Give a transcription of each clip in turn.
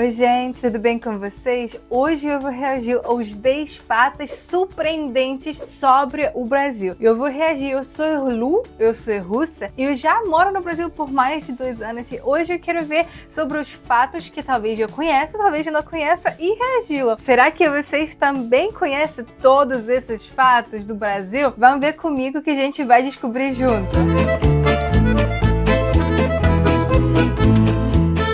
Oi gente, tudo bem com vocês? Hoje eu vou reagir aos 10 fatos surpreendentes sobre o Brasil. Eu vou reagir, eu sou Lu, eu sou russa e eu já moro no Brasil por mais de 2 anos e hoje eu quero ver sobre os fatos que talvez eu conheça, talvez eu não conheça e reagi-lo. Será que vocês também conhecem todos esses fatos do Brasil? Vamos ver comigo que a gente vai descobrir junto.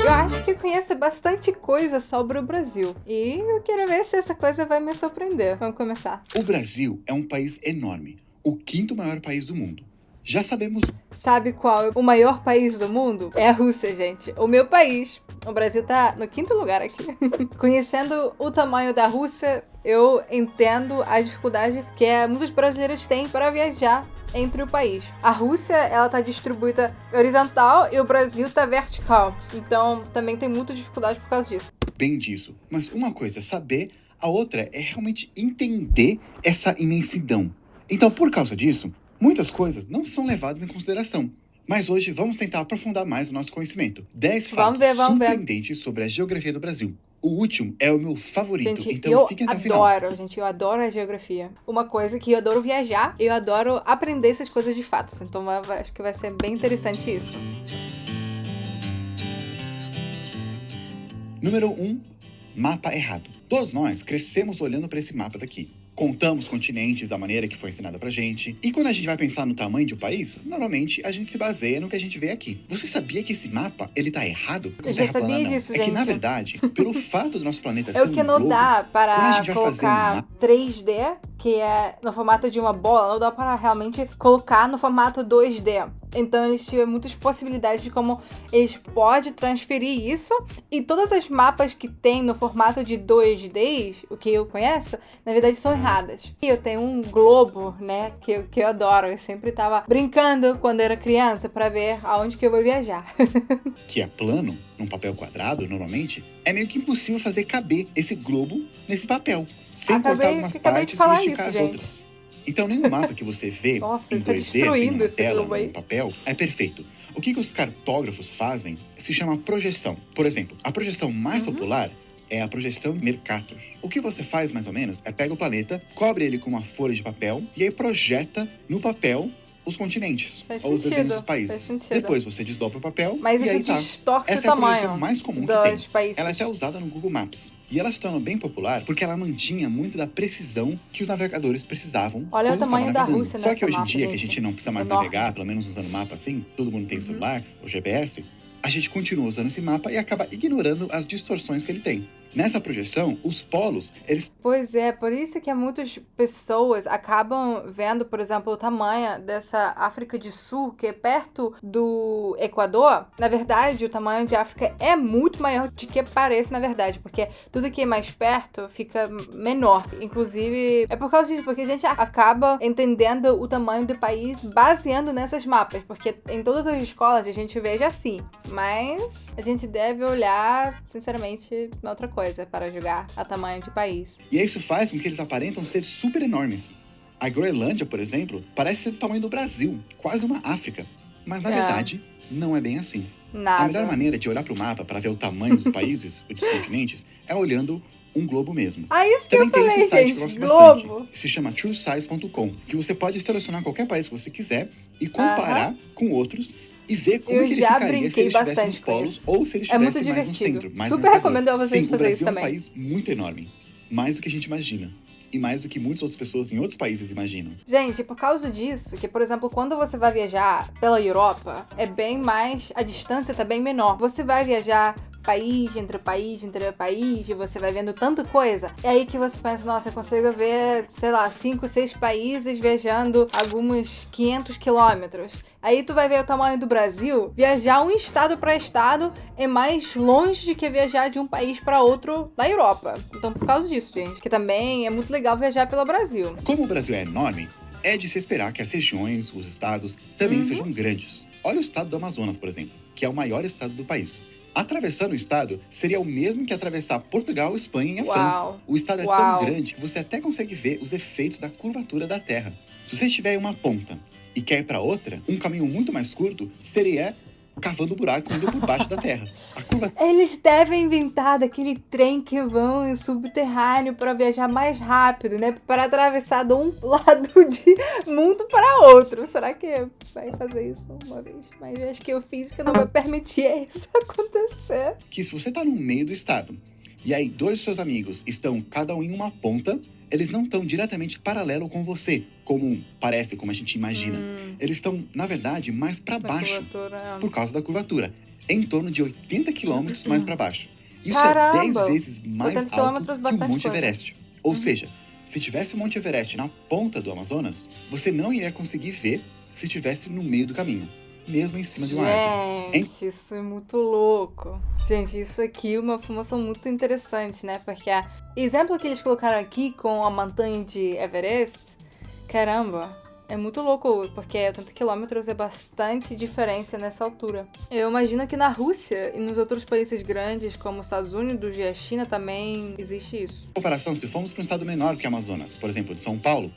Eu acho que eu conheço bastante coisa sobre o Brasil e eu quero ver se essa coisa vai me surpreender. Vamos começar. O Brasil é um país enorme, o 5º maior país do mundo. Já sabemos. Sabe qual é o maior país do mundo? É a Rússia, gente. O meu país. O Brasil tá no 5º lugar aqui. Conhecendo o tamanho da Rússia, eu entendo a dificuldade que muitos brasileiros têm para viajar entre o país. A Rússia, ela tá distribuída horizontal e o Brasil tá vertical. Então, também tem muita dificuldade por causa disso. Bem disso. Mas uma coisa é saber, a outra é realmente entender essa imensidão. Então, por causa disso, muitas coisas não são levadas em consideração. Mas hoje vamos tentar aprofundar mais o nosso conhecimento. 10 fatos surpreendentes sobre a geografia do Brasil. O último é o meu favorito, gente, então fiquem até o final. Eu adoro a geografia. Uma coisa que eu adoro viajar, eu adoro aprender essas coisas de fatos. Então acho que vai ser bem interessante isso. Número 1, mapa errado. Todos nós crescemos olhando para esse mapa daqui. Contamos continentes da maneira que foi ensinada pra gente. E quando a gente vai pensar no tamanho de um país, normalmente a gente se baseia no que a gente vê aqui. Você sabia que esse mapa, ele tá errado? Eu já sabia disso, gente. É que, na verdade, pelo fato do nosso planeta ser um globo... É o que não dá para colocar 3D, que é no formato de uma bola, não dá para realmente colocar no formato 2D. Então eles tiveram muitas possibilidades de como eles podem transferir isso. E todas as mapas que tem no formato de 2D, o que eu conheço, na verdade são erradas. E eu tenho um globo, né, que eu adoro. Eu sempre tava brincando quando era criança para ver aonde que eu vou viajar. Que é plano, num papel quadrado, normalmente, é meio que impossível fazer caber esse globo nesse papel, sem cortar algumas partes e esticar as outras. Então, nenhum mapa que você vê em 2D, assim, numa tela, no papel, é perfeito. O que os cartógrafos fazem se chama projeção. Por exemplo, a projeção mais popular é a projeção Mercator. O que você faz, mais ou menos, é pega o planeta, cobre ele com uma folha de papel e aí projeta no papel os continentes, ou os desenhos dos países. Depois você desdobra o papel e aí tá. Essa é a projeção mais comum que tem. Ela é até usada no Google Maps. E ela se tornou bem popular porque ela mantinha muito da precisão que os navegadores precisavam. Olha o tamanho da Rússia. Só que hoje em dia, que a gente não precisa mais navegar, pelo menos usando mapa assim, todo mundo tem celular, o GPS, a gente continua usando esse mapa e acaba ignorando as distorções que ele tem. Nessa projeção, os polos, eles... Pois é, por isso que muitas pessoas acabam vendo, por exemplo, o tamanho dessa África do Sul, que é perto do Equador. Na verdade, o tamanho de África é muito maior do que parece, na verdade, porque tudo que é mais perto fica menor. Inclusive, é por causa disso, porque a gente acaba entendendo o tamanho do país baseando nessas mapas, porque em todas as escolas a gente veja assim, mas a gente deve olhar, sinceramente, na outra coisa para julgar a tamanho de país. E isso faz com que eles aparentam ser super enormes. A Groenlândia, por exemplo, parece ser do tamanho do Brasil, quase uma África. Mas, na verdade, não é bem assim. A melhor maneira de olhar para o mapa para ver o tamanho dos países, dos continentes, é olhando um globo mesmo. Isso que também eu falei, tem esse site gente, que eu gosto globo. bastante, que se chama truesize.com, que você pode selecionar qualquer país que você quiser e comparar com outros e ver como que ele ficaria se ele estivesse nos polos ou se ele estivesse mais no centro. Super recomendo a vocês fazerem isso também. O Brasil é um país muito enorme, mais do que a gente imagina. E mais do que muitas outras pessoas em outros países imaginam. Gente, por causa disso, que, por exemplo, quando você vai viajar pela Europa, é bem mais... A distância tá bem menor. Você vai viajar país, entre país, e você vai vendo tanta coisa. É aí que você pensa, nossa, eu consigo ver, sei lá, 5, 6 países viajando alguns 500 quilômetros. Aí tu vai ver o tamanho do Brasil, viajar um estado para estado é mais longe do que viajar de um país para outro na Europa. Então, por causa disso, gente, que também é muito legal viajar pelo Brasil. Como o Brasil é enorme, é de se esperar que as regiões, os estados, também sejam grandes. Olha o estado do Amazonas, por exemplo, que é o maior estado do país. Atravessando o estado seria o mesmo que atravessar Portugal, Espanha e a França. O estado é tão grande que você até consegue ver os efeitos da curvatura da Terra. Se você estiver em uma ponta e quer ir para outra, um caminho muito mais curto seria cavando um buraco indo por baixo da terra. A curva... Eles devem inventar daquele trem que vão em subterrâneo para viajar mais rápido, né? Para atravessar de um lado de mundo para outro. Será que vai fazer isso uma vez? Mas acho que a física não vai permitir isso acontecer. Que se você tá no meio do estado, e aí 2 dos seus amigos estão cada um em uma ponta, eles não estão diretamente paralelo com você, como parece, como a gente imagina. Eles estão, na verdade, mais para baixo, por causa da curvatura. Em torno de 80 quilômetros mais para baixo. Isso Caramba, é 10 vezes mais alto que o Monte Everest. Ou seja, se tivesse o Monte Everest na ponta do Amazonas, você não iria conseguir ver se estivesse no meio do caminho, mesmo em cima de uma árvore. Gente, isso é muito louco. Gente, isso aqui é uma informação muito interessante, né? Porque o exemplo que eles colocaram aqui com a montanha de Everest, caramba, é muito louco, porque 80 quilômetros é bastante diferença nessa altura. Eu imagino que na Rússia e nos outros países grandes, como os Estados Unidos e a China, também existe isso. Em comparação, se formos para um estado menor que o Amazonas, por exemplo, de São Paulo,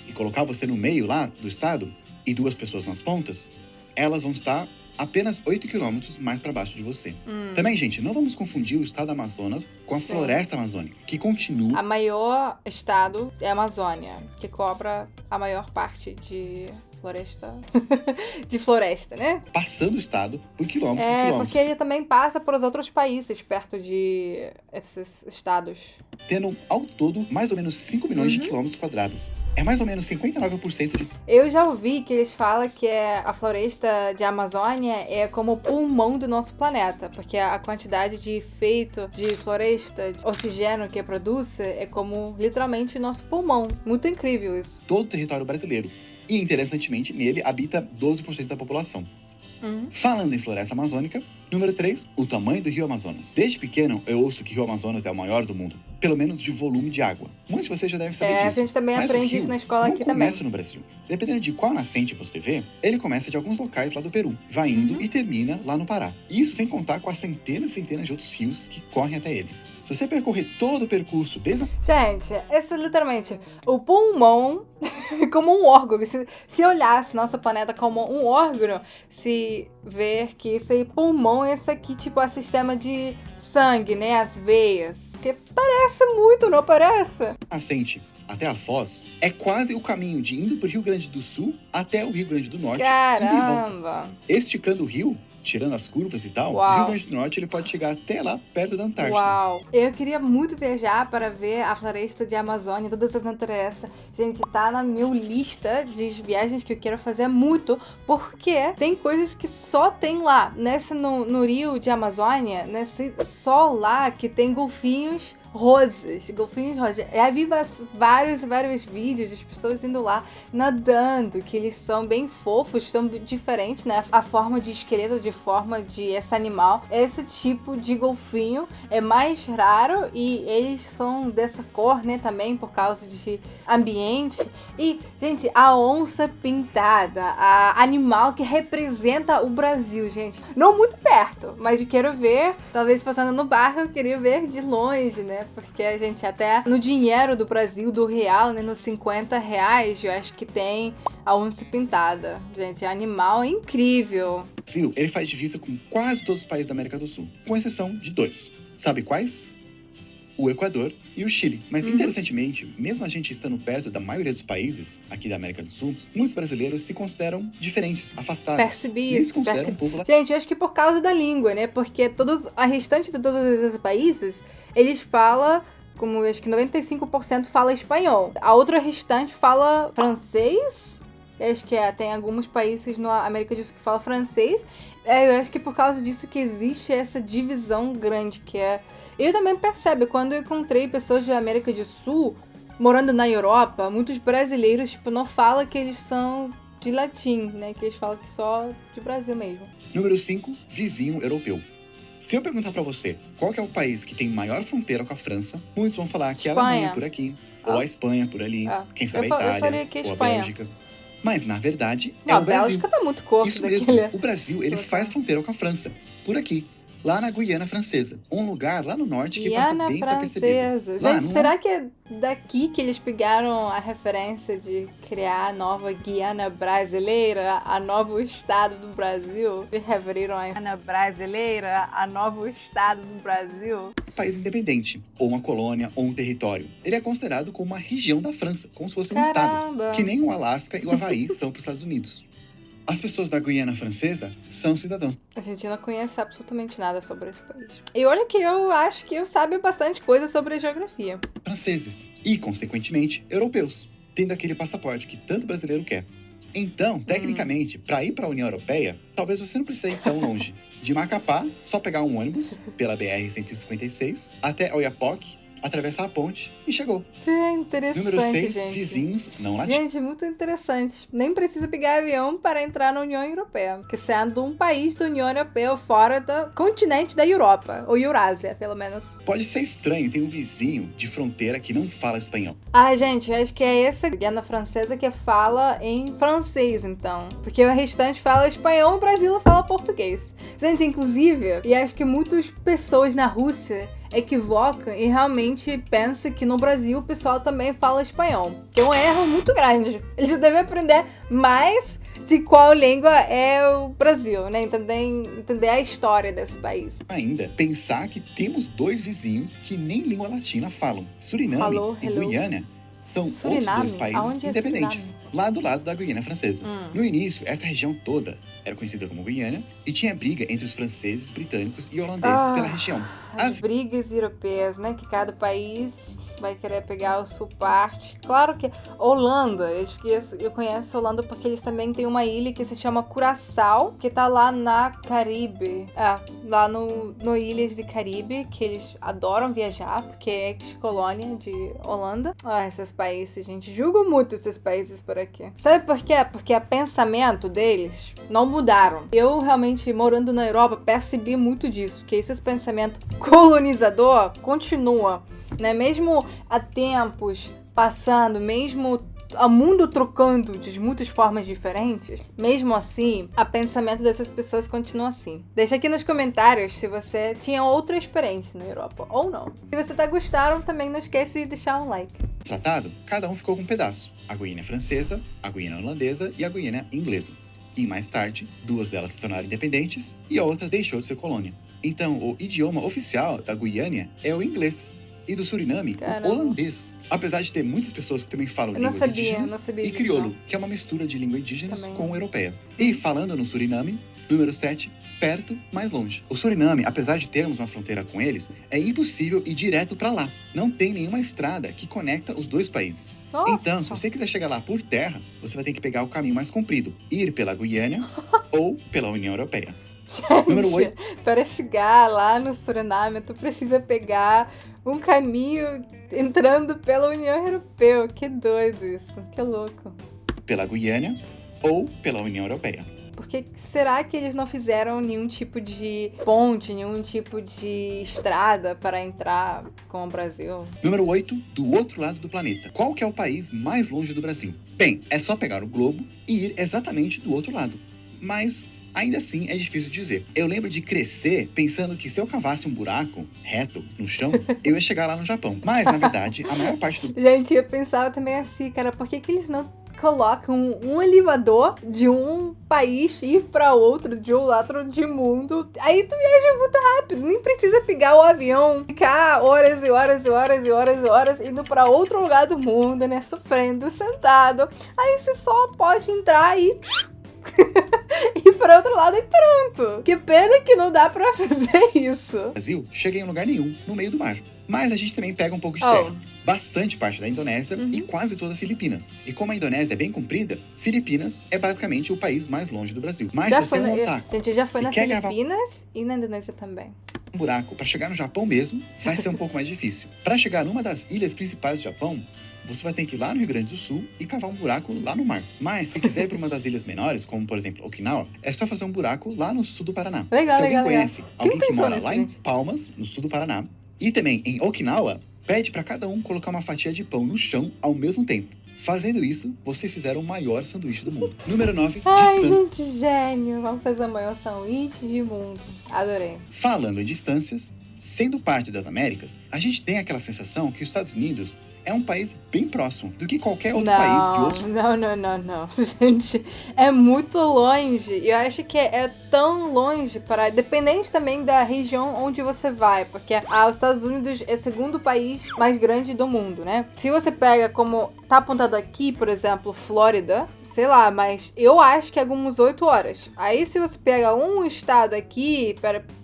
e colocar você no meio lá do estado, e 2 pessoas nas pontas, elas vão estar apenas 8 quilômetros mais para baixo de você. Também, gente, não vamos confundir o estado do Amazonas com a floresta amazônica, que continua... A maior estado é a Amazônia, que cobra a maior parte de floresta, né? Passando o estado por quilômetros e quilômetros. Porque ele também passa por os outros países perto de esses estados. Tendo, ao todo, mais ou menos 5 milhões de quilômetros quadrados. É mais ou menos 59% de... Eu já ouvi que eles falam que a floresta de Amazônia é como o pulmão do nosso planeta, porque a quantidade de efeito de floresta, de oxigênio que produz, é como literalmente o nosso pulmão. Muito incrível isso. Todo o território brasileiro. E, interessantemente, nele habita 12% da população. Falando em floresta amazônica, número 3, o tamanho do rio Amazonas. Desde pequeno, eu ouço que o rio Amazonas é o maior do mundo, pelo menos de volume de água. Muitos de vocês já devem saber disso. A gente também aprende isso na escola aqui também. Não começa no Brasil. Dependendo de qual nascente você vê, ele começa de alguns locais lá do Peru, vai indo e termina lá no Pará. Isso sem contar com as centenas e centenas de outros rios que correm até ele. Se você percorrer todo o percurso desde... Gente, esse é literalmente o pulmão como um órgão. Se olhasse nosso planeta como um órgão, se ver que esse aí, pulmão, esse aqui, tipo, é sistema de sangue, né? As veias. Que parece muito, não parece? Nascente até a Foz é quase o caminho de indo pro Rio Grande do Sul até o Rio Grande do Norte. Caramba! Esticando o rio, tirando as curvas e tal, Uau. O Rio Grande do Norte ele pode chegar até lá, perto da Antártida. Uau! Eu queria muito viajar para ver a floresta de Amazônia, todas as naturezas. Gente, tá na minha lista de viagens que eu quero fazer muito, porque tem coisas que só tem lá. No Rio de Amazônia, só lá que tem golfinhos rosas. Eu vi vários vídeos de pessoas indo lá nadando, que eles são bem fofos, são diferentes, né? A forma de esqueleto, de forma de esse animal. Esse tipo de golfinho é mais raro e eles são dessa cor, né? Também por causa de ambiente. E, gente, a onça pintada, a animal que representa o Brasil, gente. Não muito perto, mas eu quero ver, talvez passando no barco, eu queria ver de longe, né? Porque a gente até no dinheiro do Brasil, do real, né? Nos 50 reais, eu acho que tem a onça pintada. Gente, é animal incrível. O Brasil, ele faz divisa com quase todos os países da América do Sul, com exceção de 2. Sabe quais? O Equador e o Chile. Mas, interessantemente, mesmo a gente estando perto da maioria dos países aqui da América do Sul, muitos brasileiros se consideram diferentes, afastados. Percebi isso. Um povo lá. Gente, eu acho que por causa da língua, né? Porque a restante de todos esses países, eles falam, como eu acho que 95% fala espanhol. A outra restante fala francês. Eu acho que tem alguns países na América do Sul que falam francês. Eu acho que por causa disso que existe essa divisão grande, que é... Eu também percebo, quando eu encontrei pessoas da América do Sul morando na Europa, muitos brasileiros, tipo, não falam que eles são de latim, né? Que eles falam que só de Brasil mesmo. Número 5, vizinho europeu. Se eu perguntar pra você qual que é o país que tem maior fronteira com a França, muitos vão falar que é a Alemanha por aqui, ou a Espanha por ali, quem sabe a Itália, ou a Bélgica. Mas, na verdade, é o Brasil. A Bélgica tá muito curto. Isso mesmo, o Brasil, ele faz fronteira com a França, por aqui. lá na Guiana Francesa. Um lugar lá no norte que passa bem desapercebido. Gente, será que é daqui que eles pegaram a referência de criar a nova Guiana Brasileira, a novo estado do Brasil? E referiram a Guiana Brasileira, a novo estado do Brasil? País independente, ou uma colônia, ou um território. Ele é considerado como uma região da França, como se fosse um estado. Que nem o Alasca e o Havaí são para os Estados Unidos. As pessoas da Guiana Francesa são cidadãos. A gente não conhece absolutamente nada sobre esse país. E olha que eu acho que eu sabe bastante coisa sobre a geografia. Franceses e, consequentemente, europeus, tendo aquele passaporte que tanto brasileiro quer. Então, tecnicamente, para ir para a União Europeia, talvez você não precise ir tão longe. De Macapá, só pegar um ônibus pela BR-156 até Oiapoque, atravessar a ponte e chegou. É interessante, Número 6, gente. vizinhos não latinos. Gente, muito interessante. Nem precisa pegar avião para entrar na União Europeia. Que sendo um país da União Europeia fora do continente da Europa. Ou Eurásia, pelo menos. Pode ser estranho, tem um vizinho de fronteira que não fala espanhol. Gente, acho que é essa Guiana Francesa que fala em francês, então. Porque o restante fala espanhol e o Brasil fala português. Gente, inclusive, e acho que muitas pessoas na Rússia equivocam e realmente pensam que no Brasil o pessoal também fala espanhol. Que é um erro muito grande. Eles devem aprender mais de qual língua é o Brasil, né? Entender a história desse país. Ainda, pensar que temos 2 vizinhos que nem língua latina falam. Suriname e Guiana são outros 2 países independentes, lá do lado da Guiana Francesa. No início, essa região toda era conhecida como Guiana e tinha briga entre os franceses, britânicos e holandeses pela região. As brigas europeias, né? Que cada país vai querer pegar a sua parte. Claro que Holanda, eu conheço a Holanda porque eles também têm uma ilha que se chama Curaçao, que tá lá na Caribe. Lá no Ilhas de Caribe, que eles adoram viajar, porque é ex-colônia de Holanda. Esses países, gente, julgo muito esses países por aqui. Sabe por quê? Porque o pensamento deles não mudaram. Eu realmente, morando na Europa, percebi muito disso, que esses pensamentos colonizador continua, né? Mesmo há tempos passando, mesmo o mundo trocando de muitas formas diferentes, mesmo assim, o pensamento dessas pessoas continua assim. Deixa aqui nos comentários se você tinha outra experiência na Europa ou não. Se você tá gostando, também não esquece de deixar um like. Tratado, cada um ficou com um pedaço. A Guiana Francesa, a Guiana Holandesa e a Guiana Inglesa. E mais tarde, 2 delas se tornaram independentes e a outra deixou de ser colônia. Então, o idioma oficial da Guiana é o inglês. E do Suriname, o holandês. Apesar de ter muitas pessoas que também falam línguas indígenas e crioulo, que é uma mistura de língua indígenas com europeias. E falando no Suriname, número 7, perto, mais longe. O Suriname, apesar de termos uma fronteira com eles, é impossível ir direto pra lá. Não tem nenhuma estrada que conecta os 2 países. Nossa. Então, se você quiser chegar lá por terra, você vai ter que pegar o caminho mais comprido. Ir pela Guiana ou pela União Europeia. Gente, número 8. Para chegar lá no Suriname, tu precisa pegar um caminho entrando pela União Europeia. Que doido isso, que louco. Pela Guiana ou pela União Europeia. Porque será que eles não fizeram nenhum tipo de ponte, nenhum tipo de estrada para entrar com o Brasil? Número 8, do outro lado do planeta. Qual que é o país mais longe do Brasil? Bem, é só pegar o globo e ir exatamente do outro lado. Mas ainda assim é difícil dizer. Eu lembro de crescer pensando que se eu cavasse um buraco reto no chão, eu ia chegar lá no Japão. Mas, na verdade, a maior parte do... Gente, eu pensava também assim, cara, por que eles não colocam um elevador de um país ir para outro, de um lado de mundo? Aí tu viaja muito rápido, nem precisa pegar o avião, ficar horas e horas e horas e horas e horas indo para outro lugar do mundo, né, sofrendo, sentado. Aí você só pode entrar e... ir para outro lado e pronto. Que pena que não dá pra fazer isso. Brasil chega em lugar nenhum, no meio do mar. Mas a gente também pega um pouco de terra. Bastante parte da Indonésia e quase todas as Filipinas. E como a Indonésia é bem comprida, Filipinas é basicamente o país mais longe do Brasil. Mas se você montar... Gente, já foi na Filipinas e na Indonésia também. Um buraco para chegar no Japão mesmo vai ser um pouco mais difícil. Para chegar numa das ilhas principais do Japão, você vai ter que ir lá no Rio Grande do Sul e cavar um buraco lá no mar. Mas se quiser ir para uma das ilhas menores, como por exemplo Okinawa, é só fazer um buraco lá no sul do Paraná. Legal, se alguém legal, conhece alguém que mora lá gente? Em Palmas, no sul do Paraná, e também em Okinawa, pede para cada um colocar uma fatia de pão no chão ao mesmo tempo. Fazendo isso, vocês fizeram o maior sanduíche do mundo. Número 9, Ai, distância. gente, gênio. Vamos fazer o maior sanduíche do mundo. Adorei. Falando em distâncias, sendo parte das Américas, a gente tem aquela sensação que os Estados Unidos é um país bem próximo do que qualquer outro país de outros... Não. Gente, é muito longe. Eu acho que é tão longe, dependente também da região onde você vai, porque os Estados Unidos é o segundo país mais grande do mundo, né? Se você pega como tá apontado aqui, por exemplo, Flórida, sei lá, mas eu acho que é algumas 8 horas. Aí se você pega um estado aqui,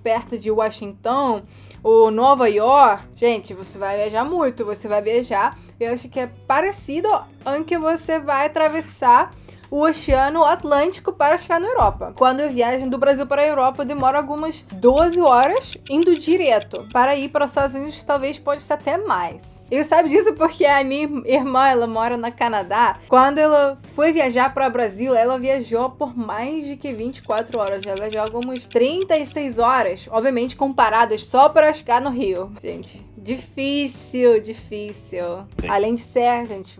perto de Washington, ou Nova York, gente, você vai viajar muito, eu acho que é parecido em que você vai atravessar o Oceano Atlântico para chegar na Europa. Quando eu viajo do Brasil para a Europa, demora algumas 12 horas indo direto. Para ir para os Estados Unidos, talvez pode ser até mais. Eu sabe disso porque a minha irmã, ela mora no Canadá. Quando ela foi viajar para o Brasil, ela viajou por mais de que 24 horas. Ela viajou algumas 36 horas, obviamente comparadas só para chegar no Rio. Gente, difícil. Sim. Além de ser, gente,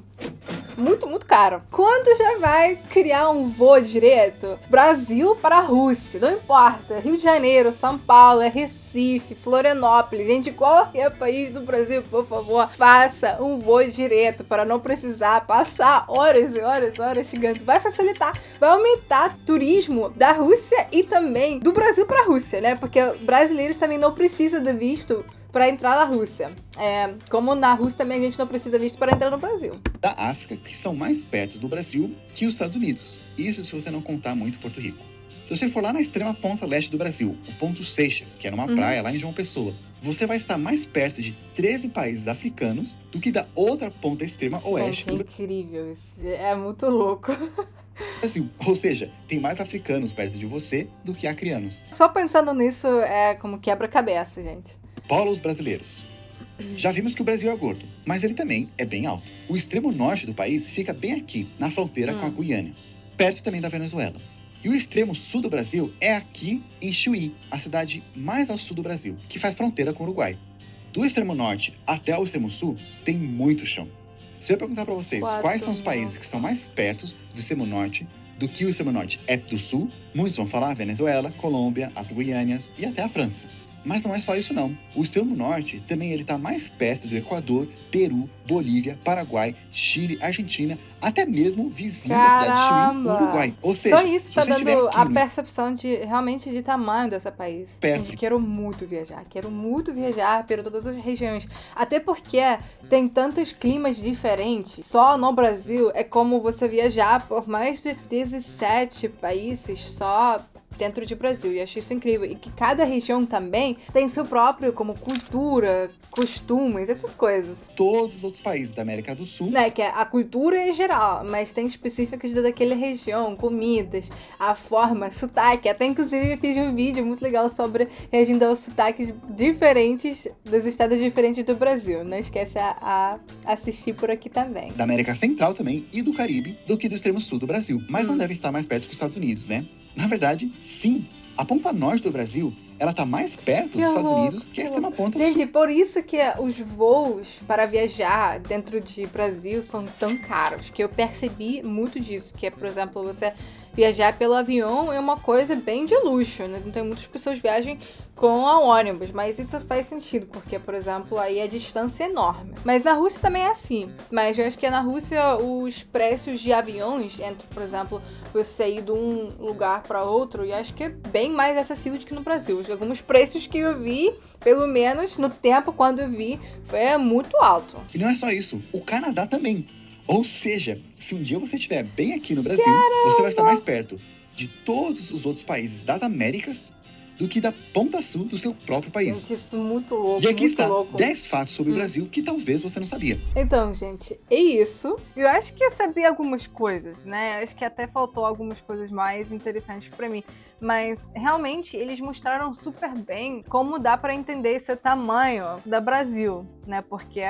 muito, muito caro. Quando já vai criar um voo direto? Brasil para a Rússia, não importa. Rio de Janeiro, São Paulo, Recife, Florianópolis. Gente, qualquer país do Brasil, por favor, faça um voo direto para não precisar passar horas e horas chegando. Vai facilitar, vai aumentar o turismo da Rússia e também do Brasil para a Rússia, né? Porque brasileiros também não precisam de visto para entrar na Rússia. Como na Rússia também a gente não precisa visto para entrar no Brasil. Da África, que são mais perto do Brasil que os Estados Unidos. Isso se você não contar muito Porto Rico. Se você for lá na extrema ponta leste do Brasil, o ponto Seixas, que é numa praia lá em João Pessoa, você vai estar mais perto de 13 países africanos do que da outra ponta extrema oeste. Gente, é incrível isso. É muito louco. Assim, ou seja, tem mais africanos perto de você do que acrianos. Só pensando nisso é como quebra-cabeça, gente. Polos brasileiros. Já vimos que o Brasil é gordo, mas ele também é bem alto. O extremo norte do país fica bem aqui, na fronteira com a Guiana, perto também da Venezuela. E o extremo sul do Brasil é aqui em Chuí, a cidade mais ao sul do Brasil, que faz fronteira com o Uruguai. Do extremo norte até o extremo sul, tem muito chão. Se eu perguntar para vocês quais são os países que estão mais perto do extremo norte do que o extremo norte é do sul, muitos vão falar Venezuela, Colômbia, as Guianas e até a França. Mas não é só isso não. O extremo norte também ele está mais perto do Equador, Peru, Bolívia, Paraguai, Chile, Argentina, até mesmo vizinho da cidade de Chuí, Uruguai. Ou seja, só isso está dando a percepção realmente de tamanho desse país. Perto. Eu quero muito viajar por todas as regiões. Até porque tem tantos climas diferentes. Só no Brasil é como você viajar por mais de 17 países só dentro do Brasil, e acho isso incrível. E que cada região também tem seu próprio, como cultura, costumes, essas coisas. Todos os outros países da América do Sul... Né, que a cultura é geral, mas tem específicas daquela região, comidas, a forma, sotaque. Até inclusive eu fiz um vídeo muito legal sobre reagindo aos sotaques diferentes dos estados diferentes do Brasil. Não esquece a assistir por aqui também. Da América Central também e do Caribe, do que do extremo sul do Brasil. Mas não deve estar mais perto que os Estados Unidos, né? Na verdade, sim. A ponta norte do Brasil, ela tá mais perto dos Estados Unidos que a extrema ponta sul. Gente, por isso que os voos para viajar dentro de Brasil são tão caros, que eu percebi muito disso, que é, por exemplo, você viajar pelo avião é uma coisa bem de luxo, né? Não tem muitas pessoas que viajam com a ônibus, mas isso faz sentido, porque, por exemplo, aí a distância é enorme. Mas na Rússia também é assim. Mas eu acho que na Rússia os preços de aviões, entre, por exemplo, você ir de um lugar para outro, e acho que é bem mais acessível do que no Brasil. Alguns preços que eu vi, pelo menos no tempo quando eu vi, foi muito alto. E não é só isso, o Canadá também. Ou seja, se um dia você estiver bem aqui no Brasil, você vai estar mais perto de todos os outros países das Américas do que da ponta sul do seu próprio país. Gente, isso é muito louco. E aqui está louco. 10 fatos sobre o Brasil que talvez você não sabia. Então, gente, é isso. Eu acho que eu sabia algumas coisas, né? Acho que até faltou algumas coisas mais interessantes pra mim. mas realmente eles mostraram super bem como dá pra entender esse tamanho da Brasil, né? Porque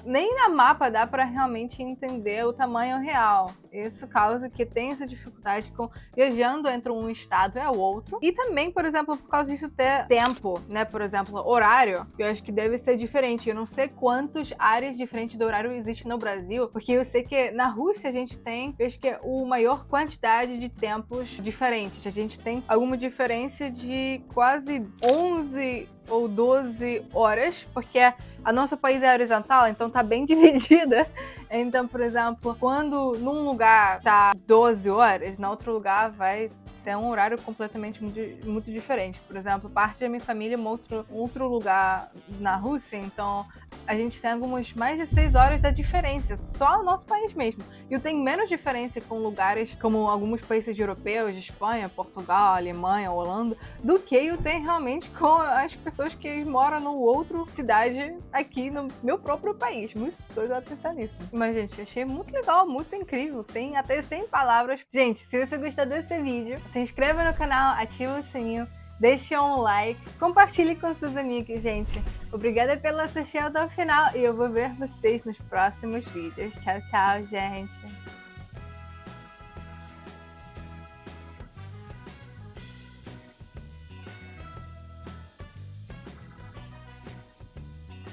nem na mapa dá pra realmente entender o tamanho real. Isso causa que tem essa dificuldade com viajando entre um estado e o outro. E também, por exemplo, por causa disso ter tempo, né? Por exemplo, horário, eu acho que deve ser diferente. Eu não sei quantas áreas diferentes do horário existem no Brasil, porque eu sei que na Rússia a gente tem, eu acho que é a maior quantidade de tempos diferentes. A gente tem alguma diferença de quase 11 ou 12 horas, porque a nosso país é horizontal, então tá bem dividida. Então, por exemplo, quando num lugar tá 12 horas, no outro lugar vai ser um horário completamente muito diferente. Por exemplo, parte da minha família é outro lugar na Rússia, então a gente tem algumas mais de 6 horas da diferença, só no nosso país mesmo. E eu tenho menos diferença com lugares como alguns países europeus, Espanha, Portugal, Alemanha, Holanda, do que eu tenho realmente com as pessoas que moram no outra cidade aqui no meu próprio país. Muito doido a pensar nisso. Mas, gente, achei muito legal, muito incrível, até sem palavras. Gente, se você gostou desse vídeo, se inscreva no canal, ativa o sininho, deixe um like, compartilhe com seus amigos, gente. Obrigada pela assistir até o final e eu vou ver vocês nos próximos vídeos. Tchau, tchau, gente.